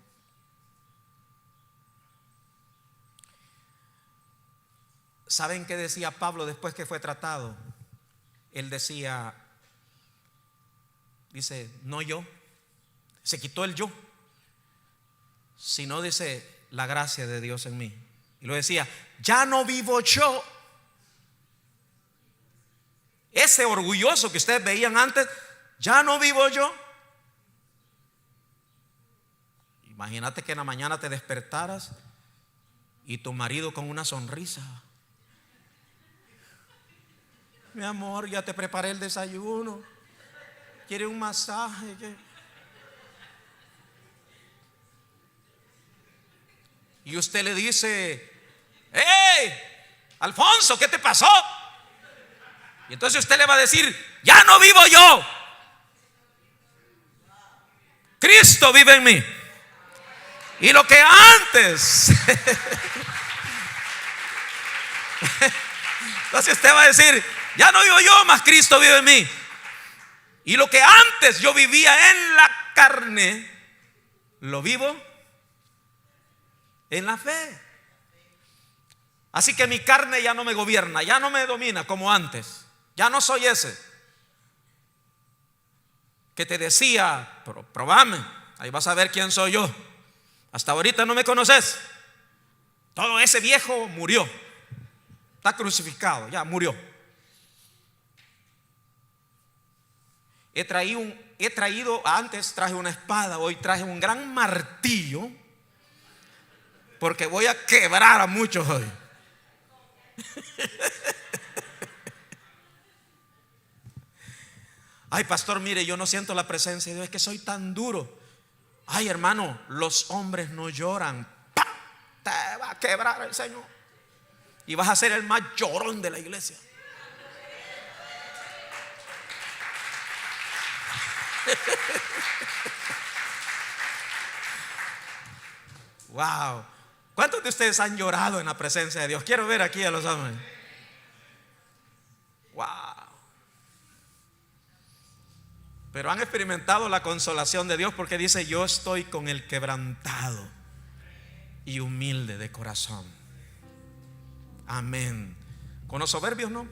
¿Saben qué decía Pablo después que fue tratado? Él decía, dice, no yo, se quitó el yo, sino dice, la gracia de Dios en mí. Y lo decía, ya no vivo yo. Ese orgulloso que ustedes veían antes, ya no vivo yo. Imagínate que en la mañana te despertaras y tu marido con una sonrisa. Mi amor, ya te preparé el desayuno. ¿Quiere un masaje? Y usted le dice, ¡hey, Alfonso, ¿qué te pasó? Y entonces usted le va a decir, ya no vivo yo, Cristo vive en mí. Y lo que antes entonces usted va a decir, ya no vivo yo, mas Cristo vive en mí. Y lo que antes yo vivía en la carne, lo vivo en la fe. Así que mi carne ya no me gobierna, ya no me domina como antes. Ya no soy ese que te decía, probame, ahí vas a ver quién soy yo. Hasta ahorita no me conoces. Todo ese viejo murió, está crucificado, ya murió. Antes traje una espada, hoy traje un gran martillo, porque voy a quebrar a muchos hoy. Ay, pastor, mire, yo no siento la presencia de Dios, es que soy tan duro. Ay, hermano, los hombres no lloran. ¡Pam! Te va a quebrar el Señor y vas a ser el más llorón de la iglesia. Wow. ¿Cuántos de ustedes han llorado en la presencia de Dios? Quiero ver aquí a los hombres. Wow. Pero han experimentado la consolación de Dios, porque dice, yo estoy con el quebrantado y humilde de corazón. Amén. Con los soberbios no.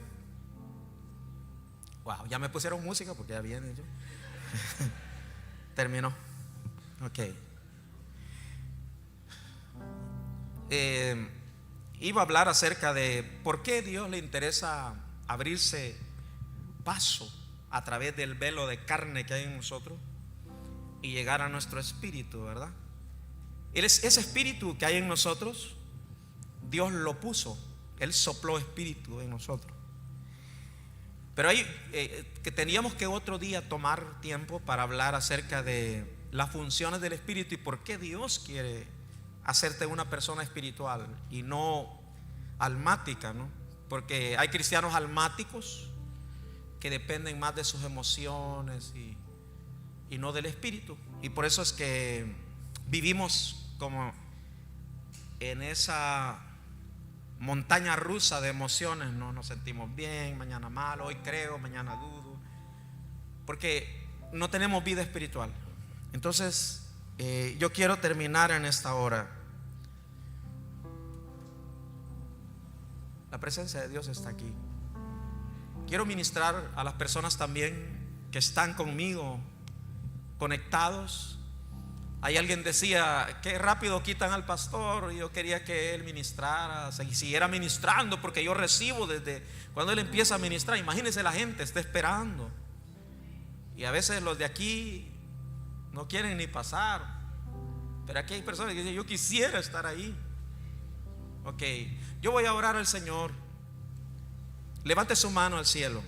Wow, ya me pusieron música porque ya viene yo. Terminó. Ok. Iba a hablar acerca de por qué Dios le interesa abrirse paso a través del velo de carne que hay en nosotros y llegar a nuestro espíritu, ¿verdad? Ese espíritu que hay en nosotros, Dios lo puso, Él sopló espíritu en nosotros. Pero hay que teníamos que otro día tomar tiempo para hablar acerca de las funciones del espíritu y por qué Dios quiere hacerte una persona espiritual y no almática, ¿no? Porque hay cristianos almáticos que dependen más de sus emociones y no del espíritu. Y por eso es que vivimos como en esa montaña rusa de emociones, ¿no? Nos sentimos bien, mañana mal, hoy creo, mañana dudo, porque no tenemos vida espiritual. Entonces yo quiero terminar en esta hora. La presencia de Dios está aquí. Quiero ministrar a las personas también que están conmigo conectados. Hay alguien decía, qué rápido quitan al pastor. Yo quería que él ministrara, siguiera ministrando, porque yo recibo desde cuando él empieza a ministrar. Imagínense, la gente está esperando, y a veces los de aquí no quieren ni pasar, pero aquí hay personas que dicen, yo quisiera estar ahí. Ok, yo voy a orar al Señor. Levante su mano al cielo.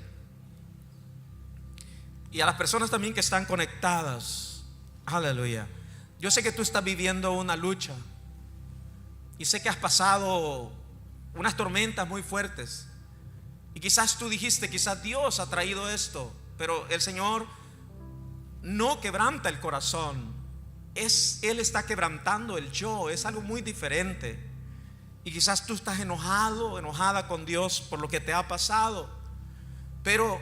Y a las personas también que están conectadas. Aleluya. Yo sé que tú estás viviendo una lucha, y sé que has pasado unas tormentas muy fuertes, y quizás tú dijiste, quizás Dios ha traído esto, pero el Señor no quebranta el corazón. Él está quebrantando el yo. Es algo muy diferente. Y quizás tú estás enojado, enojada con Dios por lo que te ha pasado, pero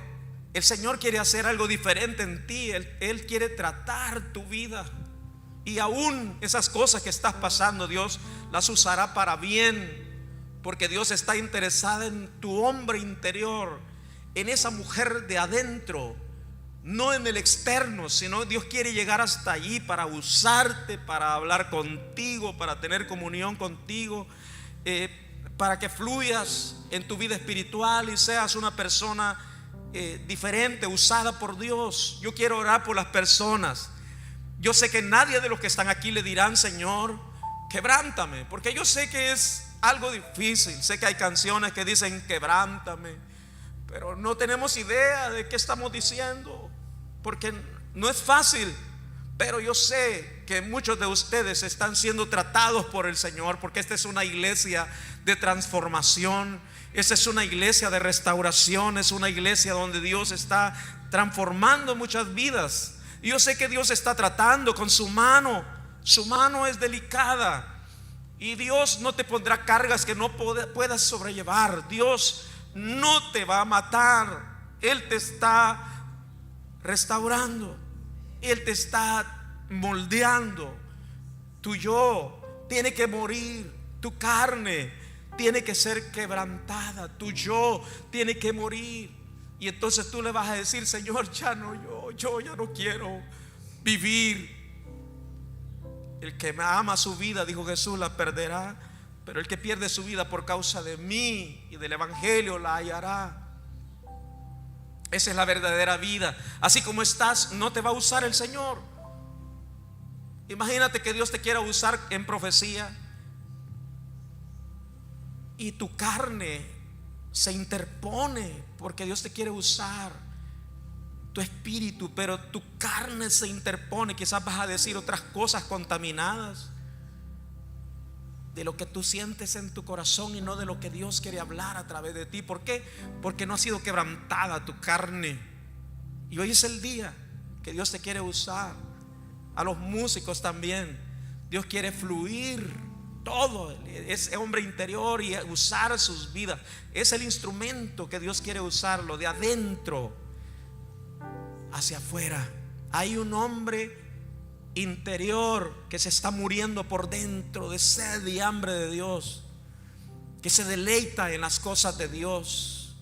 el Señor quiere hacer algo diferente en ti. Él quiere tratar tu vida, y aún esas cosas que estás pasando, Dios las usará para bien, porque Dios está interesado en tu hombre interior, en esa mujer de adentro, no en el externo, sino Dios quiere llegar hasta allí para usarte, para hablar contigo, para tener comunión contigo, para que fluyas en tu vida espiritual y seas una persona diferente, usada por Dios. Yo quiero orar por las personas. Yo sé que nadie de los que están aquí le dirán: Señor, quebrántame, porque yo sé que es algo difícil. Sé que hay canciones que dicen quebrántame, pero no tenemos idea de qué estamos diciendo, porque no es fácil. Pero yo sé que muchos de ustedes están siendo tratados por el Señor, porque esta es una iglesia de transformación, esta es una iglesia de restauración, es una iglesia donde Dios está transformando muchas vidas. Y yo sé que Dios está tratando con su mano. Su mano es delicada, y Dios no te pondrá cargas que no puedas sobrellevar. Dios no te va a matar. Él te está restaurando, Él te está moldeando. Tu yo tiene que morir, tu carne tiene que ser quebrantada, tu yo tiene que morir. Y entonces tú le vas a decir: Señor, ya no, yo ya no quiero vivir. El que me ama su vida, dijo Jesús, la perderá, pero el que pierde su vida por causa de mí y del evangelio la hallará. Esa es la verdadera vida. Así como estás, no te va a usar el Señor. Imagínate que Dios te quiera usar en profecía y tu carne se interpone, porque Dios te quiere usar, tu espíritu, pero tu carne se interpone. Quizás vas a decir otras cosas contaminadas de lo que tú sientes en tu corazón y no de lo que Dios quiere hablar a través de ti. ¿Por qué? Porque no ha sido quebrantada tu carne. Y hoy es el día que Dios te quiere usar. A los músicos también, Dios quiere fluir todo ese hombre interior y usar sus vidas. Es el instrumento que Dios quiere usarlo, de adentro hacia afuera. Hay un hombre interior que se está muriendo por dentro, de sed y hambre de Dios, que se deleita en las cosas de Dios,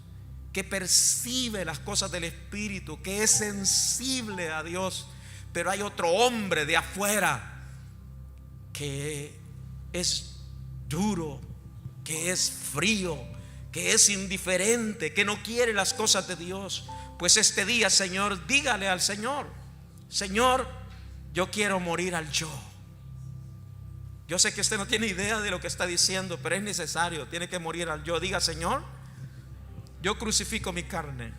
que percibe las cosas del Espíritu, que es sensible a Dios. Pero hay otro hombre de afuera que es duro, que es frío, que es indiferente, que no quiere las cosas de Dios. Pues este día, Señor, dígale al Señor: Señor, yo quiero morir al yo. Yo sé que usted no tiene idea de lo que está diciendo, pero es necesario, tiene que morir al yo. Diga: Señor, yo crucifico mi carne.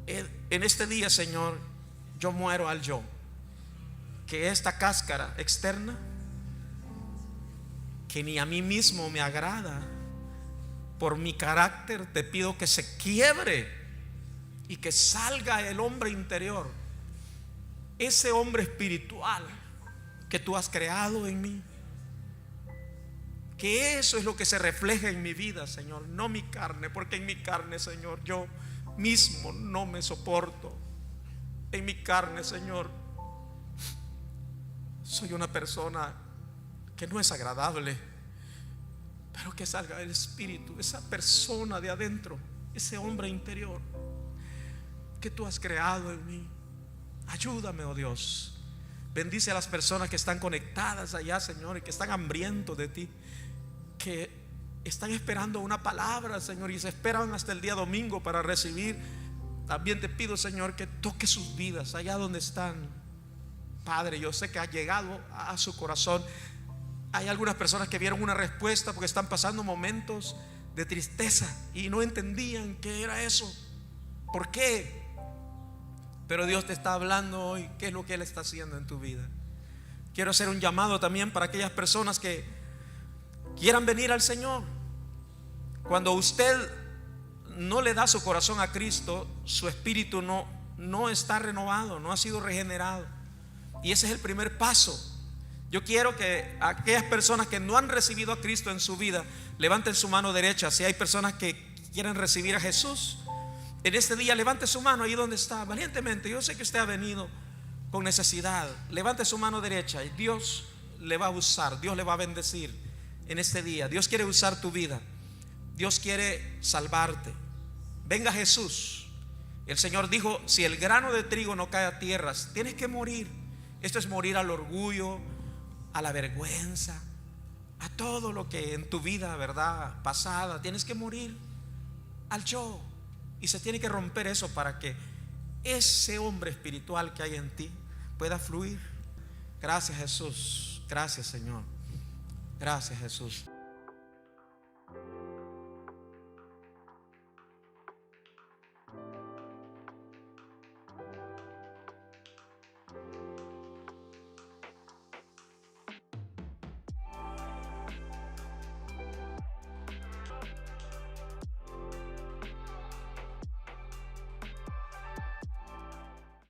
En este día, Señor, yo muero al yo. Que esta cáscara externa, que ni a mí mismo me agrada, por mi carácter te pido que se quiebre y que salga el hombre interior, ese hombre espiritual que tú has creado en mí. Que eso es lo que se refleja en mi vida, Señor, no mi carne, porque en mi carne, Señor, yo mismo no me soporto. En mi carne, Señor, soy una persona que no es agradable, pero que salga el Espíritu, esa persona de adentro, ese hombre interior que tú has creado en mí. Ayúdame, oh Dios. Bendice a las personas que están conectadas allá, Señor, y que están hambrientos de ti, que están esperando una palabra, Señor, y se esperan hasta el día domingo para recibir. También te pido, Señor, que toque sus vidas allá donde están. Padre, yo sé que ha llegado a su corazón. Hay algunas personas que vieron una respuesta porque están pasando momentos de tristeza y no entendían qué era eso, por qué. Pero Dios te está hablando hoy, qué es lo que Él está haciendo en tu vida. Quiero hacer un llamado también para aquellas personas que quieran venir al Señor. Cuando usted no le da su corazón a Cristo, su espíritu no está renovado, no ha sido regenerado. Y ese es el primer paso. Yo quiero que aquellas personas que no han recibido a Cristo en su vida levanten su mano derecha. Si hay personas que quieren recibir a Jesús en este día, levante su mano ahí donde está, valientemente. Yo sé que usted ha venido con necesidad. Levante su mano derecha y Dios le va a usar, Dios le va a bendecir. en este día. Dios quiere usar tu vida. Dios quiere salvarte. Venga Jesús. El Señor dijo: si el grano de trigo no cae a tierras, tienes que morir. Esto es morir al orgullo, a la vergüenza, a todo lo que en tu vida, ¿verdad?, pasada. Tienes que morir al yo. Y se tiene que romper eso para que ese hombre espiritual que hay en ti pueda fluir. Gracias, Jesús. Gracias, Señor. Gracias, Jesús.